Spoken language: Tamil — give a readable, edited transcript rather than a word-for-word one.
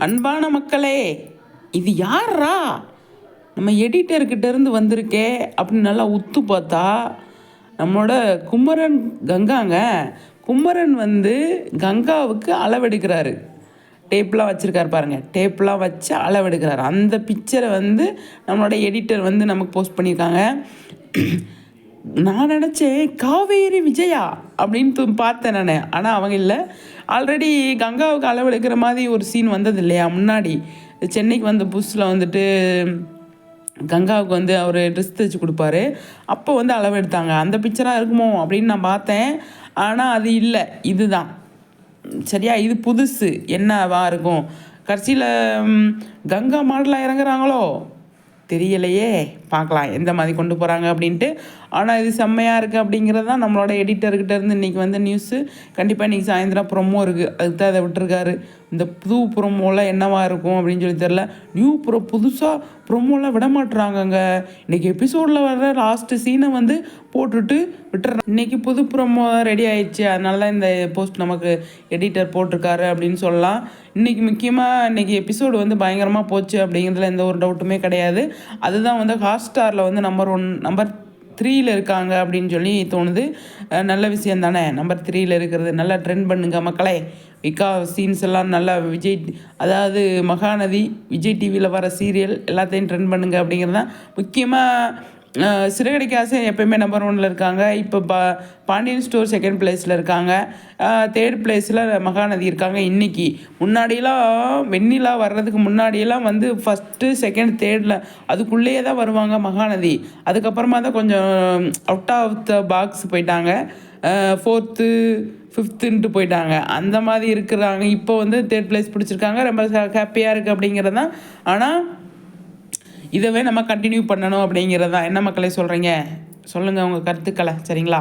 அன்பான மக்களே, இது யாரா நம்ம எடிட்டர்கிட்ட இருந்து வந்திருக்கே அப்படின்னு நல்லா உத்து பார்த்தா நம்மளோட குமரன் கங்காங்க. குமரன் வந்து கங்காவுக்கு அளவெடுக்கிறாரு. டேப்லாம் வச்சுருக்காரு பாருங்கள், டேப்லாம் வச்சு அளவெடுக்கிறாரு. அந்த பிக்சரை வந்து நம்மளோட எடிட்டர் வந்து நமக்கு போஸ்ட் பண்ணியிருக்காங்க. நான் நினச்சேன் காவேரி விஜயா அப்படின்னு பார்த்தேன் நான். ஆனால் அவங்க இல்லை. ஆல்ரெடி கங்காவுக்கு அளவெடுக்கிற மாதிரி ஒரு சீன் வந்தது இல்லையா முன்னாடி. சென்னைக்கு வந்த புதுசில் வந்துட்டு கங்காவுக்கு வந்து அவர் ட்ரெஸ் தைச்சி கொடுப்பாரு. அப்போ வந்து அளவெடுத்தாங்க. அந்த பிக்சராக இருக்குமோ அப்படின்னு நான் பார்த்தேன். ஆனால் அது இல்லை, இதுதான் சரியா. இது புதுசு என்னவா இருக்கும். கடைசியில் கங்கா மாடலாக இறங்குறாங்களோ தெரியலையே. பார்க்கலாம் எந்த மாதிரி கொண்டு போகிறாங்க அப்படின்ட்டு. ஆனால் இது செம்மையாக இருக்குது அப்படிங்கிறது தான் நம்மளோட எடிட்டர்கிட்ட இருந்து இன்றைக்கி வந்து நியூஸு. கண்டிப்பாக இன்றைக்கி சாயந்தரம் ப்ரொமோ இருக்குது, அதுக்கு தான் அதை விட்டுருக்காரு. இந்த புது ப்ரொமோலாம் என்னவா இருக்கும் அப்படின்னு சொல்லி தெரில. நியூ புதுசாக ப்ரொமோலாம் விட மாட்டுறாங்கங்க. இன்றைக்கி எபிசோடில் வர்ற லாஸ்ட்டு சீனை வந்து போட்டுட்டு விட்டுறாங்க. இன்றைக்கி புது ப்ரொமோ ரெடி ஆயிடுச்சு, அதனால தான் இந்த போஸ்ட் நமக்கு எடிட்டர் போட்டிருக்காரு அப்படின்னு சொல்லலாம். இன்றைக்கி முக்கியமாக இன்றைக்கி எபிசோடு வந்து பயங்கரமாக போச்சு அப்படிங்கிறதுல எந்த ஒரு டவுட்டுமே கிடையாது. அதுதான் வந்து ஹாட்ஸ்டாரில் வந்து நம்பர் 3 இருக்காங்க அப்படின்னு சொல்லி தோணுது. நல்ல விஷயம் தானே நம்பர் 3 இருக்கிறது. நல்லா ட்ரெண்ட் பண்ணுங்க மக்களே. விகா சீன்ஸ் எல்லாம் நல்லா அதாவது மகாநதி விஜய் டிவியில் வர சீரியல் எல்லாத்தையும் ட்ரெண்ட் பண்ணுங்க அப்படிங்கிறது தான் முக்கியமாக. சிறுகடிக்க ஆசை எப்போயுமே நம்பர் 1 இருக்காங்க. இப்போ பாண்டியன் ஸ்டோர் செகண்ட் பிளேஸில் இருக்காங்க. தேர்ட் பிளேஸில் மகாநதி இருக்காங்க. இன்றைக்கி முன்னாடியெல்லாம் வெண்ணிலா வர்றதுக்கு முன்னாடியெல்லாம் வந்து ஃபஸ்ட்டு செகண்ட் தேர்டில் அதுக்குள்ளேயே தான் வருவாங்க மகாநதி. அதுக்கப்புறமா தான் கொஞ்சம் அவுட் ஆஃப் த பாக்ஸ் போயிட்டாங்க. 4th 5th போயிட்டாங்க. அந்த மாதிரி இருக்கிறாங்க. இப்போ வந்து தேர்ட் பிளேஸ் பிடிச்சிருக்காங்க. ரொம்ப ஹாப்பியாக இருக்குது அப்படிங்கிறது தான். ஆனால் இதவே நம்ம கண்டினியூ பண்ணணும் அப்படிங்கிறது தான். என்ன மக்களே சொல்கிறீங்க? சொல்லுங்கள் உங்கள் கருத்துக்களை. சரிங்களா?